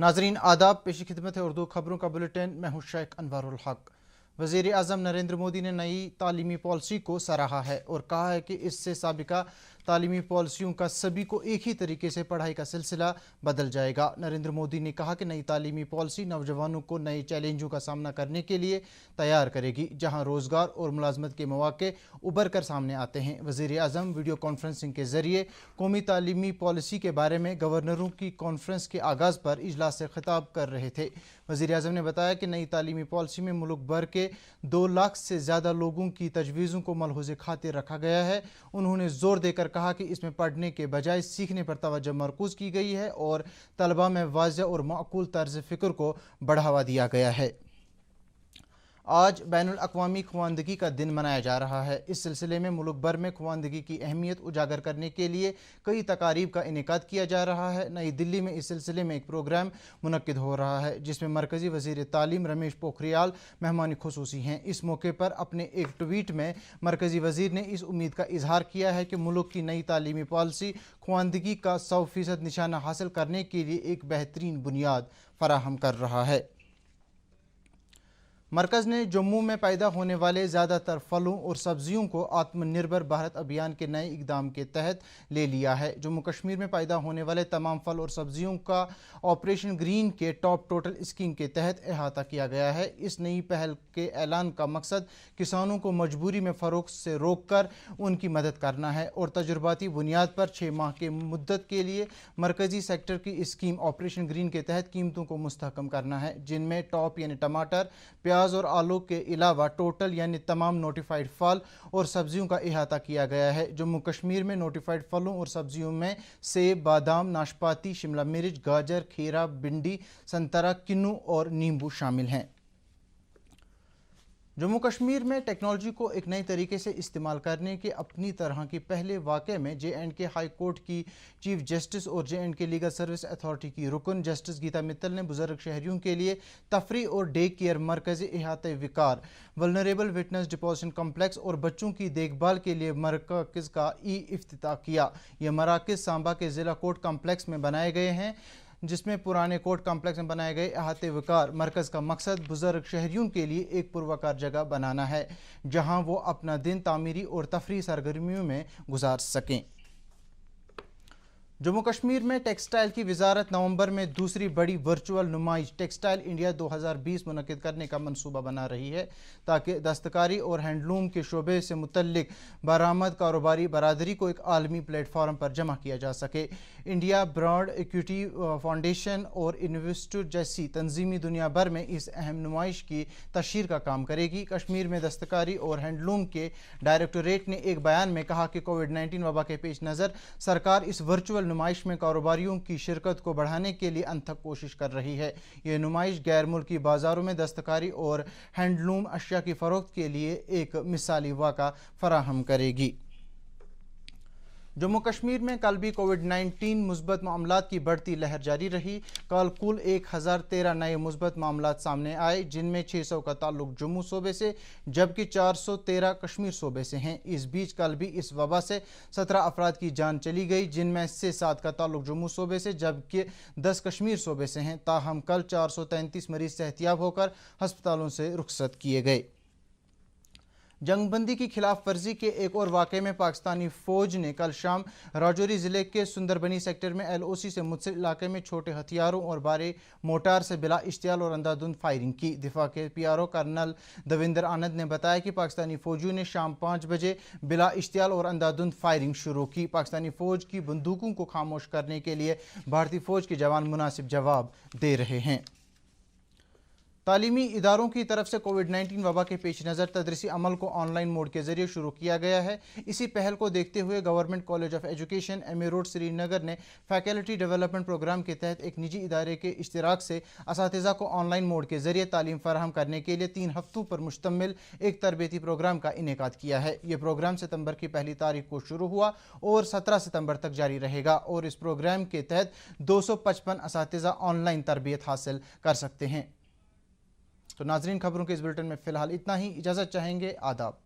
नाजरीन आदाब, पेशी खिदमत है उर्दू खबरों का बुलेटिन। मैं हूँ शेख अनवारुल हक। वज़ीर आज़म नरेंद्र मोदी ने नई तालीमी पॉलिसी को सराहा है और कहा है कि इससे साबिका तालीमी पॉलिसियों का सभी को एक ही तरीके से पढ़ाई का सिलसिला बदल जाएगा। नरेंद्र मोदी ने कहा कि नई तालीमी पॉलिसी नौजवानों को नए चैलेंजों का सामना करने के लिए तैयार करेगी, जहां रोज़गार और मुलाजमत के मौके उभर कर सामने आते हैं। वज़ीर आज़म वीडियो कॉन्फ्रेंसिंग के जरिए कौमी तालीमी पॉलिसी के बारे में गवर्नरों की कॉन्फ्रेंस के आगाज़ पर इजलास से खिताब कर रहे थे। वज़ीर आज़म ने बताया कि नई तालीमी पॉलिसी में मुल्क भर के 2 लाख से ज़्यादा लोगों की तजवीज़ों को मलहूज़ खातिर रखा गया है। उन्होंने ज़ोर देकर कहा कि इसमें पढ़ने के बजाय सीखने पर तवज्जो मरकूज़ की गई है और तलबा में वाज़ेह और माक़ूल तर्ज़ फ़िक्र को बढ़ावा दिया गया है। आज बैनुल अक़वामी ख़वानदगी का दिन मनाया जा रहा है। इस सिलसिले में मुल्क भर में ख़वानदगी की अहमियत उजागर करने के लिए कई तकारीब का इनेकाद किया जा रहा है। नई दिल्ली में इस सिलसिले में एक प्रोग्राम मुनक्किद हो रहा है, जिसमें मरकज़ी वज़ीर तालीम रमेश पोखरियाल मेहमान ख़ुसूसी हैं। इस मौके पर अपने एक ट्वीट में मरकज़ी वज़ीर ने इस उम्मीद का इजहार किया है कि मुल्क की नई तालीमी पॉलिसी ख़वानदगी का 100% निशाना हासिल करने के लिए एक बेहतरीन बुनियाद फराहम कर रहा है। मरकज़ ने जम्मू में पैदा होने वाले ज़्यादातर फलों और सब्जियों को आत्मनिर्भर भारत अभियान के नए इक़दाम के तहत ले लिया है। जम्मू कश्मीर में पैदा होने वाले तमाम फल और सब्जियों का ऑपरेशन ग्रीन के टॉप टोटल स्कीम के तहत अहाता किया गया है। इस नई पहल के ऐलान का मकसद किसानों को मजबूरी में फ़रोख्त से रोक कर उनकी मदद करना है और तजुर्बाती बुनियाद पर 6 माह के मुद्दत के लिए मरकज़ी सेक्टर की स्कीम ऑपरेशन ग्रीन के तहत कीमतों को मुस्तहकम करना है, जिनमें टॉप यानी टमाटर, प्याज और आलू के अलावा टोटल यानी तमाम नोटिफाइड फल और सब्जियों का अहाता किया गया है। जम्मू कश्मीर में नोटिफाइड फलों और सब्जियों में सेब, बादाम, नाशपाती, शिमला मिर्च, गाजर, खीरा, भिंडी, संतरा, किन्नू और नींबू शामिल हैं। जम्मू कश्मीर में टेक्नोलॉजी को एक नए तरीके से इस्तेमाल करने के अपनी तरह की पहले वाक़े में JNK हाई कोर्ट की चीफ जस्टिस और JNK लीगल सर्विस अथॉरिटी की रुकन जस्टिस गीता मित्तल ने बुजुर्ग शहरियों के लिए तफरी और डे केयर मरकज़ी अहाते विकार, वल्नरेबल विटनेस डिपोजिशन कम्प्लेक्स और बच्चों की देखभाल के लिए मरकज़ का इफ्तिताह किया। ये मराकज़ सांबा के ज़िला कोर्ट कम्प्लेक्स में बनाए गए हैं, जिसमें पुराने कोर्ट कम्प्लेक्स में बनाए गए अहाते विकार मरकज़ का मकसद बुजुर्ग शहरियों के लिए एक पुरवकार जगह बनाना है, जहां वो अपना दिन तामीरी और तफरी सरगर्मियों में गुजार सकें। जम्मू कश्मीर में टेक्सटाइल की वजारत नवंबर में दूसरी बड़ी वर्चुअल नुमाइश टेक्सटाइल इंडिया 2020 मुनक्किद करने का मनसूबा बना रही है, ताकि दस्तकारी और हैंडलूम के शोबे से मुतल्लिक बरामद कारोबारी बरादरी को एक आलमी प्लेटफार्म पर जमा किया जा सके। इंडिया ब्रांड इक्विटी फाउंडेशन और इन्वेस्टर जैसी तंजीमी दुनिया भर में इस अहम नुमाइश की तशहीर का काम करेगी। कश्मीर में दस्तकारी और हैंडलूम के डायरेक्टोरेट ने एक बयान में कहा कि कोविड-19 वबा के पेश नज़र सरकार इस वर्चुअल नुमाइश में कारोबारियों की शिरकत को बढ़ाने के लिए अनथक कोशिश कर रही है। यह नुमाइश गैर मुल्की बाजारों में दस्तकारी और हैंडलूम अशिया की फरोख्त के लिए एक मिसाली वाक़ा फराहम करेगी। जम्मू कश्मीर में कल भी कोविड-19 मुस्बत मामलात की बढ़ती लहर जारी रही। कल कुल 1013 नए मुस्बत मामलात सामने आए, जिनमें 600 का ताल्लुक जम्मू सूबे से जबकि 413 कश्मीर सूबे से हैं। इस बीच कल भी इस वबा से 17 अफराद की जान चली गई, जिनमें से 7 का ताल्लुक जम्मू सूबे से जबकि 10 कश्मीर सूबे से हैं। ताहम कल 433 मरीज सेहतियाब होकर हस्पतालों से रुखसत किए गए। जंगबंदी की खिलाफ वर्जी के एक और वाक़े में पाकिस्तानी फ़ौज ने कल शाम राजौरी ज़िले के सुंदरबनी सेक्टर में LOC से मुतसिल इलाके में छोटे हथियारों और भारी मोटार से बिला इश्तियाल और अंधाधुंध फायरिंग की। दिफा के PRO कर्नल दविंदर आनंद ने बताया कि पाकिस्तानी फ़ौजियों ने शाम 5 बजे बिला इश्तियाल और अंधाधुंध फायरिंग शुरू की। पाकिस्तानी फ़ौज की बंदूकों को खामोश करने के लिए भारतीय फ़ौज के जवान मुनासिब जवाब दे रहे हैं। तालीमी इदारों की तरफ से कोविड-19 वबा के पेश नज़र तदरीसी अमल को ऑनलाइन मोड के जरिए शुरू किया गया है। इसी पहल को देखते हुए government college of education MA road Srinagar ने फैकल्टी डेवलपमेंट प्रोग्राम के तहत एक निजी इदारे के इश्तिराक से असातिज़ा को ऑनलाइन मोड के जरिए तालीम फराहम करने के लिए 3 हफ्तों पर मुश्तमिल एक तरबेती प्रोग्राम का इनेकाद किया है। ये प्रोग्राम सितंबर की 1 तारीख को शुरू हुआ और 17 सितंबर तक जारी रहेगा और इस प्रोग्राम के तहत 255 असातिज़ा ऑनलाइन तरबियत हासिल कर सकते हैं। तो नाजरीन, खबरों के इस बुलेटिन में फ़िलहाल इतना ही। इजाज़त चाहेंगे। आदाब।